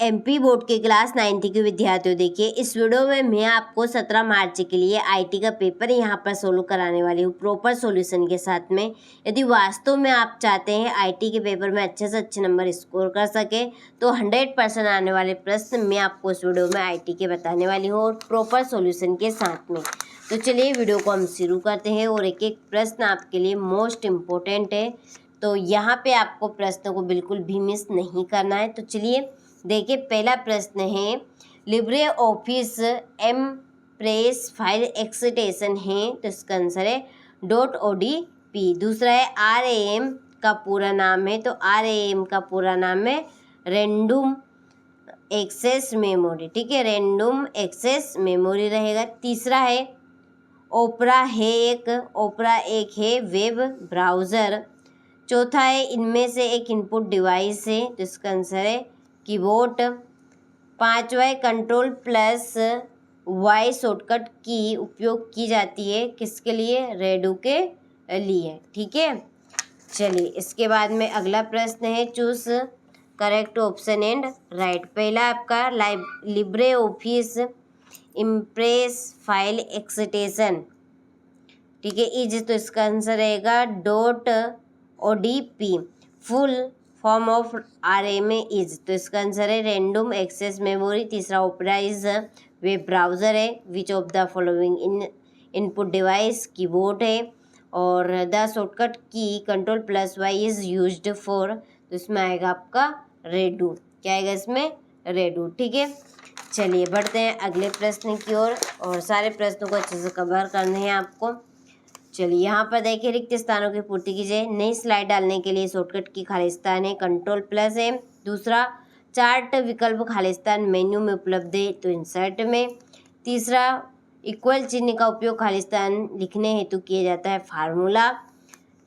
MP board के class 9th के विद्यार्थियों, देखिए इस वीडियो में मैं आपको 17 मार्च के लिए आईटी का पेपर यहाँ पर सोल्व कराने वाली हूँ प्रॉपर सॉल्यूशन के साथ में। यदि वास्तव में आप चाहते हैं आईटी के पेपर में अच्छे से अच्छे नंबर स्कोर कर सके तो 100% आने वाले प्रश्न मैं आपको इस वीडियो में आईटी के बताने वाली हूँ और प्रॉपर सोल्यूशन के साथ में। तो चलिए वीडियो को हम शुरू करते हैं और एक एक प्रश्न आपके लिए मोस्ट इम्पोर्टेंट है, तो यहाँ पे आपको प्रश्न को बिल्कुल भी मिस नहीं करना है। तो चलिए देखिए, पहला प्रश्न है Libre office impress file extension है, तो इसका आंसर है .odp। दूसरा है RAM का पूरा नाम है, तो RAM का पूरा नाम है रैंडम एक्सेस मेमोरी, ठीक है, रैंडम एक्सेस मेमोरी रहेगा। तीसरा है ओपरा एक है वेब ब्राउज़र। चौथा है इनमें से एक इनपुट डिवाइस है, तो इसका आंसर है कीबोर्ड। पांचवा है Ctrl+Y शॉर्टकट की उपयोग की जाती है किसके लिए, रेडो के लिए, ठीक है। चलिए इसके बाद में अगला प्रश्न है choose correct option and right. पहला आपका Libre office impress file extension, ठीक है, इज, तो इसका आंसर रहेगा .odp। Full form of RMA is, तो इसका आंसर है रैंडम एक्सेस मेमोरी। तीसरा ओपेरा इज वेब ब्राउज़र है। Which of the following input device keyboard है। और द शॉर्टकट की Ctrl+Y इज यूज्ड फॉर, तो इसमें आएगा आपका रेडो। क्या आएगा इसमें, रेडो, ठीक है। चलिए बढ़ते हैं अगले प्रश्न की ओर और सारे प्रश्नों को अच्छे से कवर करने हैं आपको। चलिए यहाँ पर देखिए रिक्त स्थानों की पूर्ति कीजिए। नई स्लाइड डालने के लिए शॉर्टकट की खालिस्तान है Ctrl+M। दूसरा चार्ट विकल्प खालिस्तान मेन्यू में उपलब्ध है, तो इंसर्ट में। तीसरा इक्वल चिन्ह का उपयोग खालिस्तान लिखने हेतु किया जाता है, फार्मूला।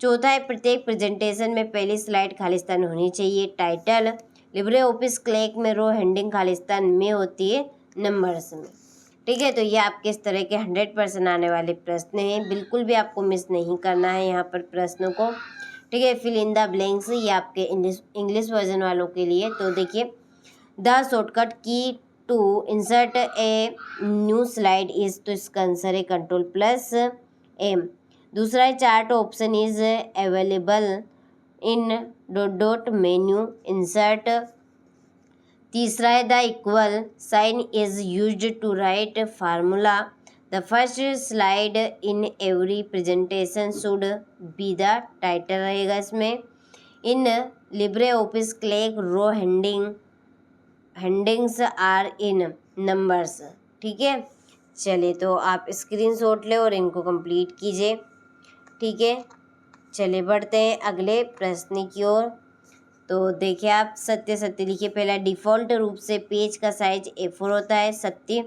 चौथा है प्रत्येक प्रेजेंटेशन में पहली स्लाइड खालिस्तान होनी चाहिए, टाइटल। लिब्रे ऑफिस क्लैक में रो हेडिंग खालिस्तान में होती है, नंबर्स में, ठीक है। तो ये आपके इस तरह के 100% आने वाले प्रश्न हैं, बिल्कुल भी आपको मिस नहीं करना है यहाँ पर प्रश्नों को, ठीक है। फिल इन द ब्लैंक्स, ये आपके इंग्लिश वर्जन वालों के लिए। तो देखिए the shortcut key to insert a new slide is, तो इसका आंसर है Ctrl+M। दूसरा है chart option is available in dot menu insert. तीसरा है the equal sign is used to write formula. The first slide in every presentation should be the title रहेगा इसमें। In LibreOffice calc row headings are in numbers, ठीक है। चलिए तो आप screenshot ले और इनको कंप्लीट कीजिए, ठीक है। चलिए बढ़ते हैं अगले प्रश्न की ओर। तो देखिए आप सत्य लिखिए। पहला डिफ़ॉल्ट रूप से पेज का साइज A4 होता है, सत्य।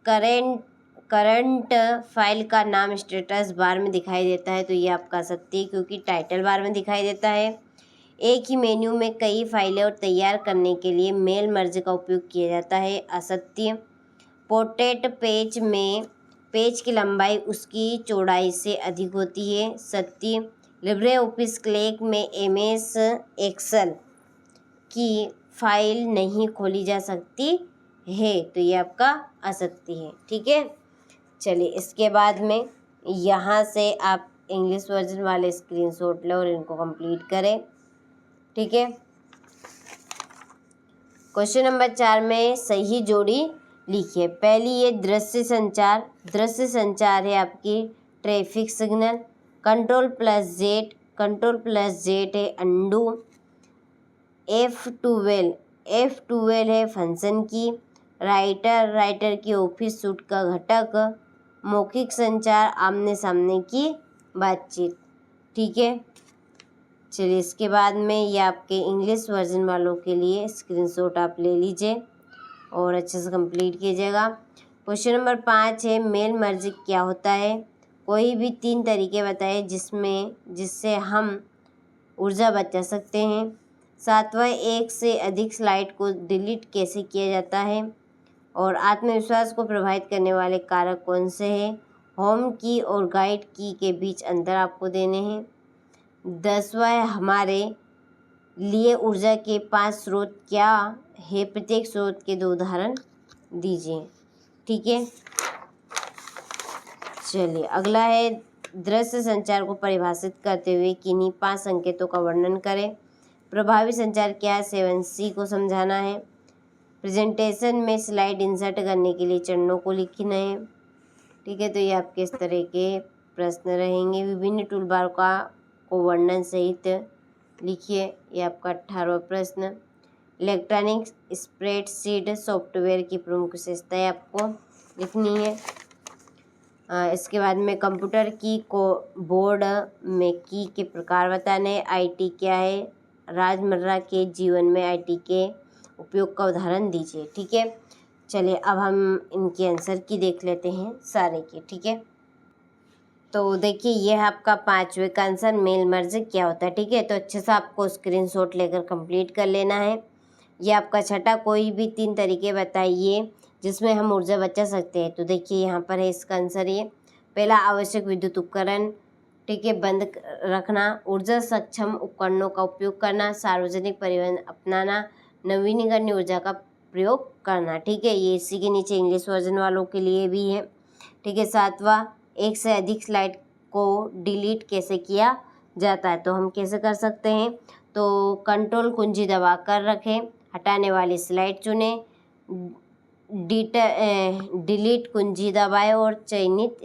करंट फाइल का नाम स्टेटस बार में दिखाई देता है, तो ये आपका सत्य है क्योंकि टाइटल बार में दिखाई देता है। एक ही मेन्यू में कई फाइलें और तैयार करने के लिए मेल मर्ज का उपयोग किया जाता है, असत्य। पोर्ट्रेट पेज में पेज की लंबाई उसकी चौड़ाई से अधिक होती है, सत्य। लिब्रे ऑफिस क्लैक में MS एक्सेल की फाइल नहीं खोली जा सकती है, तो ये आपका असत्य है, ठीक है। चलिए इसके बाद में यहाँ से आप इंग्लिश वर्जन वाले स्क्रीनशॉट लें और इनको कंप्लीट करें, ठीक है। क्वेश्चन नंबर 4 में सही जोड़ी लिखिए। पहली ये दृश्य संचार है आपकी ट्रैफिक सिग्नल। Ctrl+Z है अंडू। F12 है फंक्शन की। राइटर की ऑफिस सूट का घटक। मौखिक संचार आमने सामने की बातचीत, ठीक है। चलिए इसके बाद में ये आपके इंग्लिश वर्जन वालों के लिए स्क्रीनशॉट आप ले लीजिए और अच्छे से कंप्लीट कीजिएगा। क्वेश्चन नंबर 5 है मेल मर्ज क्या होता है। कोई भी 3 तरीके बताए जिससे हम ऊर्जा बचा सकते हैं। सातवां एक से अधिक स्लाइड को डिलीट कैसे किया जाता है। और आत्मविश्वास को प्रभावित करने वाले कारक कौन से हैं। होम की और गाइड की के बीच अंतर आपको देने हैं। 10वां है हमारे लिए ऊर्जा के 5 स्रोत क्या है प्रत्येक स्रोत के 2 उदाहरण दीजिए। ठीक है, चलिए अगला है दृश्य संचार को परिभाषित करते हुए किन्हीं 5 संकेतों का वर्णन करें। प्रभावी संचार क्या है, 7C को समझाना है। प्रेजेंटेशन में स्लाइड इंसर्ट करने के लिए चरणों को लिखना है। ठीक है, तो ये आपके इस तरह के प्रश्न रहेंगे। विभिन्न टूलबार को वर्णन सहित लिखिए, ये आपका 18वां प्रश्न। इलेक्ट्रॉनिक स्प्रेडशीट सॉफ्टवेयर की प्रमुख विशेषताएं आपको लिखनी है। इसके बाद में कंप्यूटर की को बोर्ड में की के प्रकार बताने। आईटी क्या है, रोजमर्रा के जीवन में आईटी के उपयोग का उदाहरण दीजिए। ठीक है, चलिए अब हम इनके आंसर की देख लेते हैं सारे के। ठीक है, तो देखिए यह आपका 5वें का आंसर मेल मर्ज क्या होता है। ठीक है, तो अच्छे से आपको स्क्रीनशॉट लेकर कंप्लीट कर लेना है। ये आपका छठा, कोई भी 3 तरीके बताइए जिसमें हम ऊर्जा बचा सकते हैं। तो देखिए यहाँ पर है इसका आंसर। ये पहला, आवश्यक विद्युत उपकरण ठीक है बंद रखना, ऊर्जा सक्षम उपकरणों का उपयोग करना, सार्वजनिक परिवहन अपनाना, नवीनीकरणीय ऊर्जा का प्रयोग करना। ठीक है, ये इसी के नीचे इंग्लिश वर्जन वालों के लिए भी है। ठीक है, 7वां, एक से अधिक स्लाइड को डिलीट कैसे किया जाता है। तो हम कैसे कर सकते हैं, तो कंट्रोल कुंजी दबा कर रखें, हटाने वाली स्लाइड चुनें, डिलीट कुंजी दबाएं और चयनित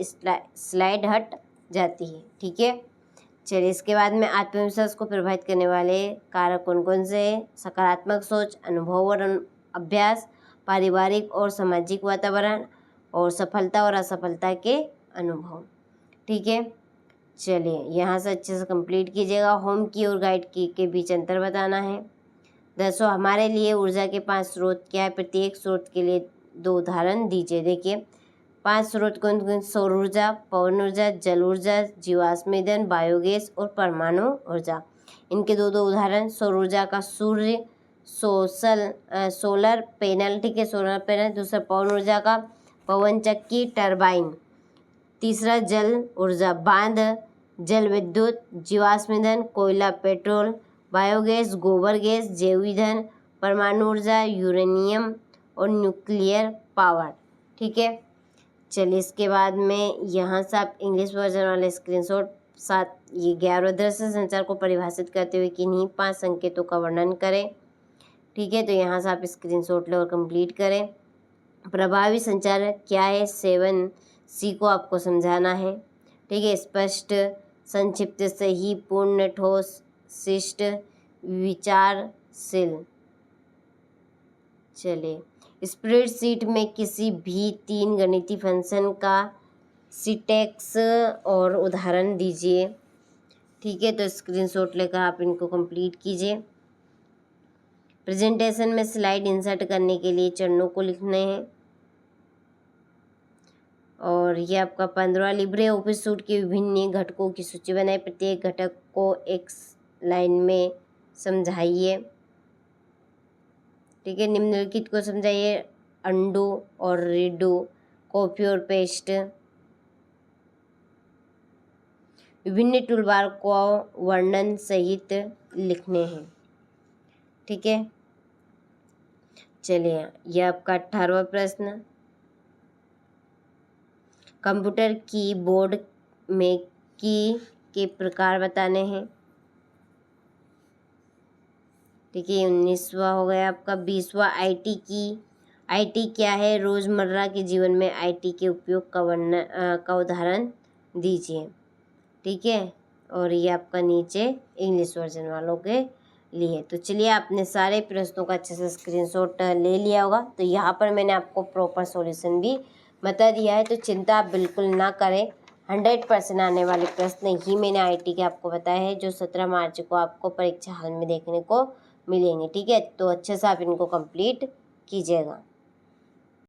स्लाइड हट जाती है। ठीक है, चलिए इसके बाद में आत्मविश्वास को प्रभावित करने वाले कारक कौन कौन से हैं। सकारात्मक सोच, अनुभव और अभ्यास, पारिवारिक और सामाजिक वातावरण, और सफलता और असफलता के अनुभव। ठीक है, चलिए यहाँ से अच्छे से कंप्लीट कीजिएगा। होम की और गाइड की के बीच अंतर बताना है। 10वां, हमारे लिए ऊर्जा के 5 स्रोत क्या है, प्रत्येक स्रोत के लिए 2 उदाहरण दीजिए। देखिए 5 स्रोत कौन कौन, सौर ऊर्जा, पवन ऊर्जा, जल ऊर्जा, जीवाश्म ईंधन, बायोगैस और परमाणु ऊर्जा। इनके 2 उदाहरण, सौर ऊर्जा का सूर्य सोलर पैनल। ठीक है, सोलर पैनल। दूसरा पवन ऊर्जा का पवन चक्की टरबाइन। तीसरा जल ऊर्जा, बांध, जल विद्युत, जीवाश्म ईंधन, कोयला पेट्रोल, बायोगैस, गोबर गैस, जैव ईंधन, परमाणु ऊर्जा, यूरेनियम और न्यूक्लियर पावर। ठीक है, चलिए इसके बाद में यहाँ से आप इंग्लिश वर्जन वाले स्क्रीनशॉट साथ ये 11वां दृश्य संचार को परिभाषित करते हुए किन्हीं 5 संकेतों का वर्णन करें। ठीक है, तो यहाँ से आप स्क्रीनशॉट लेकर कंप्लीट करें। प्रभावी संचार क्या है, 7C को आपको समझाना है। ठीक है, स्पष्ट, संक्षिप्त, सही, पूर्ण, ठोस, शिष्ट, विचारशील। चलिए स्प्रेडशीट में किसी भी 3 गणितीय फंक्शन का सिंटैक्स और उदाहरण दीजिए। ठीक है, तो स्क्रीनशॉट लेकर आप इनको कंप्लीट कीजिए। प्रेजेंटेशन में स्लाइड इंसर्ट करने के लिए चरणों को लिखने हैं। और ये आपका 15वां, लिब्रे ऑफिस सूट के विभिन्न घटकों की सूची बनाए, प्रत्येक घटक को एक लाइन में समझाइए। ठीक है, निम्नलिखित को समझाइए, अंडू और रीडू, कॉपी और पेस्ट। विभिन्न टूलबार को वर्णन सहित लिखने हैं। ठीक है, चलिए यह आपका 18वां प्रश्न, कंप्यूटर कीबोर्ड में की के प्रकार बताने हैं। ठीक है, 19वां हो गया आपका। 20वां, आईटी क्या है, रोज़मर्रा के जीवन में आईटी के उपयोग का उदाहरण दीजिए। ठीक है, और ये आपका नीचे इंग्लिश वर्जन वालों के लिए। तो चलिए आपने सारे प्रश्नों का अच्छे से स्क्रीनशॉट ले लिया होगा। तो यहाँ पर मैंने आपको प्रॉपर सॉल्यूशन भी बता दिया है, तो चिंता आप बिल्कुल ना करें। 100% आने वाले प्रश्न ही मैंने आईटी के आपको बताए हैं, जो 17 मार्च को आपको परीक्षा हॉल में देखने को मिलेंगे। ठीक है, तो अच्छे से आप इनको कंप्लीट कीजिएगा।